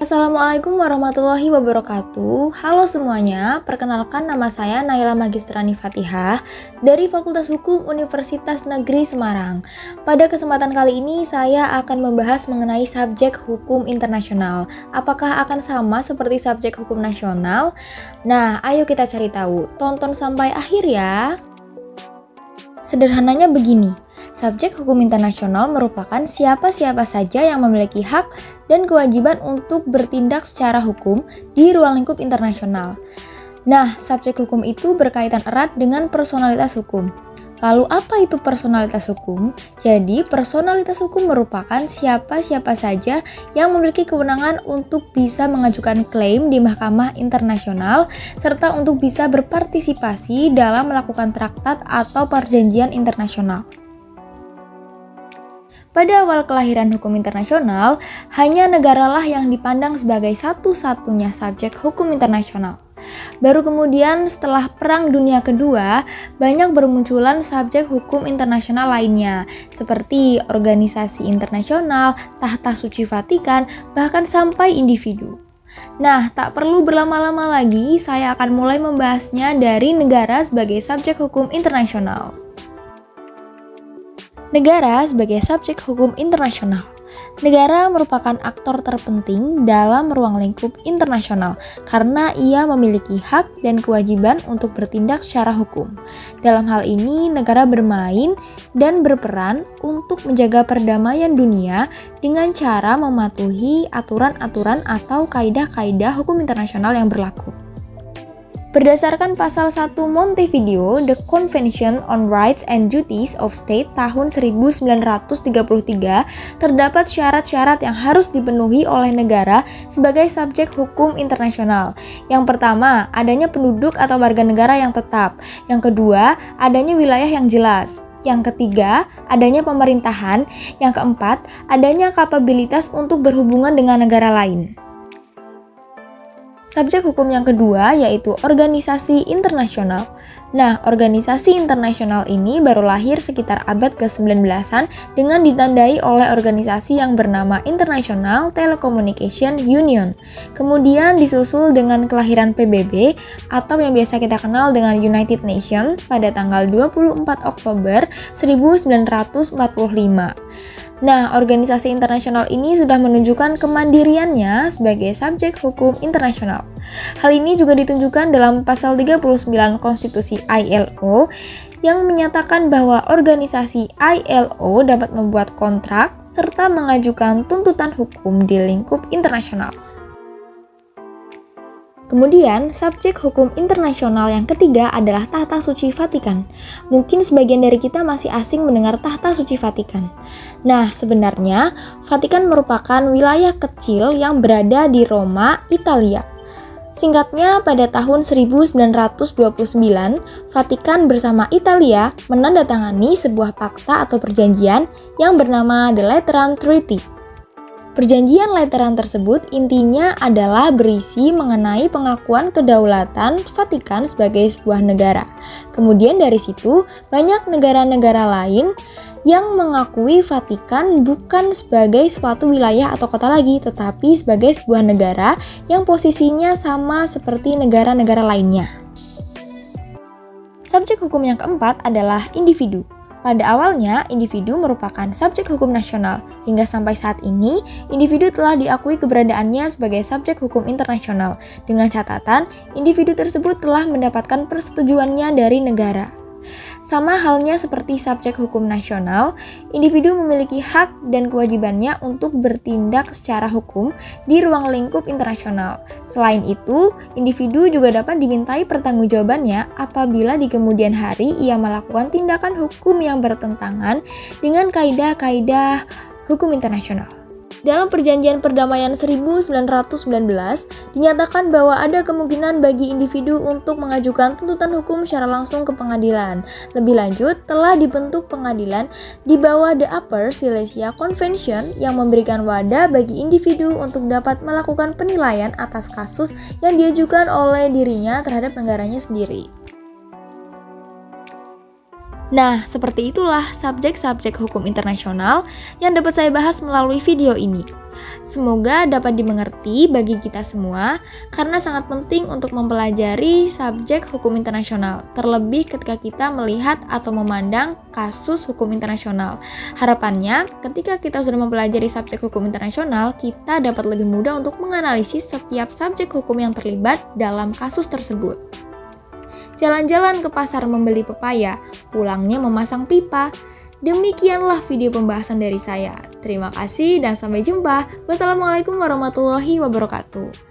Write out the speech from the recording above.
Assalamualaikum warahmatullahi wabarakatuh. Halo semuanya, perkenalkan nama saya Naila Magistrani Fatihah dari Fakultas Hukum Universitas Negeri Semarang. Pada kesempatan kali ini saya akan membahas mengenai subjek hukum internasional. Apakah akan sama seperti subjek hukum nasional? Nah, ayo kita cari tahu. Tonton sampai akhir ya. Sederhananya begini, subjek hukum internasional merupakan siapa-siapa saja yang memiliki hak dan kewajiban untuk bertindak secara hukum di ruang lingkup internasional. Nah, subjek hukum itu berkaitan erat dengan personalitas hukum. Lalu apa itu personalitas hukum? Jadi, personalitas hukum merupakan siapa-siapa saja yang memiliki kewenangan untuk bisa mengajukan klaim di mahkamah internasional serta untuk bisa berpartisipasi dalam melakukan traktat atau perjanjian internasional. Pada awal kelahiran hukum internasional, hanya negaralah yang dipandang sebagai satu-satunya subjek hukum internasional. Baru kemudian setelah Perang Dunia Kedua, banyak bermunculan subjek hukum internasional lainnya, seperti organisasi internasional, tahta suci Vatikan, bahkan sampai individu. Nah, tak perlu berlama-lama lagi, saya akan mulai membahasnya dari negara sebagai subjek hukum internasional. Negara sebagai subjek hukum internasional. Negara merupakan aktor terpenting dalam ruang lingkup internasional karena ia memiliki hak dan kewajiban untuk bertindak secara hukum. Dalam hal ini, negara bermain dan berperan untuk menjaga perdamaian dunia dengan cara mematuhi aturan-aturan atau kaidah-kaidah hukum internasional yang berlaku. Berdasarkan pasal 1 Montevideo, The Convention on Rights and Duties of State tahun 1933, terdapat syarat-syarat yang harus dipenuhi oleh negara sebagai subjek hukum internasional. Yang pertama, adanya penduduk atau warga negara yang tetap. Yang kedua, adanya wilayah yang jelas. Yang ketiga, adanya pemerintahan. Yang keempat, adanya kapabilitas untuk berhubungan dengan negara lain. Subjek hukum yang kedua yaitu organisasi internasional. Nah, organisasi internasional ini baru lahir sekitar abad ke-19-an dengan ditandai oleh organisasi yang bernama International Telecommunication Union. Kemudian disusul dengan kelahiran PBB atau yang biasa kita kenal dengan United Nations pada tanggal 24 Oktober 1945. Nah, organisasi internasional ini sudah menunjukkan kemandiriannya sebagai subjek hukum internasional. Hal ini juga ditunjukkan dalam pasal 39 Konstitusi ILO yang menyatakan bahwa organisasi ILO dapat membuat kontrak serta mengajukan tuntutan hukum di lingkup internasional. Kemudian, subjek hukum internasional yang ketiga adalah Tahta Suci Vatikan. Mungkin sebagian dari kita masih asing mendengar Tahta Suci Vatikan. Nah, sebenarnya Vatikan merupakan wilayah kecil yang berada di Roma, Italia. Singkatnya, pada tahun 1929, Vatikan bersama Italia menandatangani sebuah fakta atau perjanjian yang bernama The Lateran Treaty. Perjanjian Lateran tersebut intinya adalah berisi mengenai pengakuan kedaulatan Vatikan sebagai sebuah negara. Kemudian dari situ, banyak negara-negara lain yang mengakui Vatikan bukan sebagai suatu wilayah atau kota lagi, tetapi sebagai sebuah negara yang posisinya sama seperti negara-negara lainnya. Subjek hukum yang keempat adalah individu. Pada awalnya, individu merupakan subjek hukum nasional. Hingga sampai saat ini, individu telah diakui keberadaannya sebagai subjek hukum internasional. Dengan catatan, individu tersebut telah mendapatkan persetujuannya dari negara. Sama halnya seperti subjek hukum nasional, individu memiliki hak dan kewajibannya untuk bertindak secara hukum di ruang lingkup internasional. Selain itu, individu juga dapat dimintai pertanggungjawabannya apabila di kemudian hari ia melakukan tindakan hukum yang bertentangan dengan kaidah-kaidah hukum internasional. Dalam Perjanjian Perdamaian 1919, dinyatakan bahwa ada kemungkinan bagi individu untuk mengajukan tuntutan hukum secara langsung ke pengadilan. Lebih lanjut, telah dibentuk pengadilan di bawah The Upper Silesia Convention yang memberikan wadah bagi individu untuk dapat melakukan penilaian atas kasus yang diajukan oleh dirinya terhadap negaranya sendiri. Nah, seperti itulah subjek-subjek hukum internasional yang dapat saya bahas melalui video ini. Semoga dapat dimengerti bagi kita semua karena sangat penting untuk mempelajari subjek hukum internasional, terlebih ketika kita melihat atau memandang kasus hukum internasional. Harapannya, ketika kita sudah mempelajari subjek hukum internasional, kita dapat lebih mudah untuk menganalisis setiap subjek hukum yang terlibat dalam kasus tersebut. Jalan-jalan ke pasar membeli pepaya, pulangnya memasang pipa. Demikianlah video pembahasan dari saya. Terima kasih dan sampai jumpa. Wassalamualaikum warahmatullahi wabarakatuh.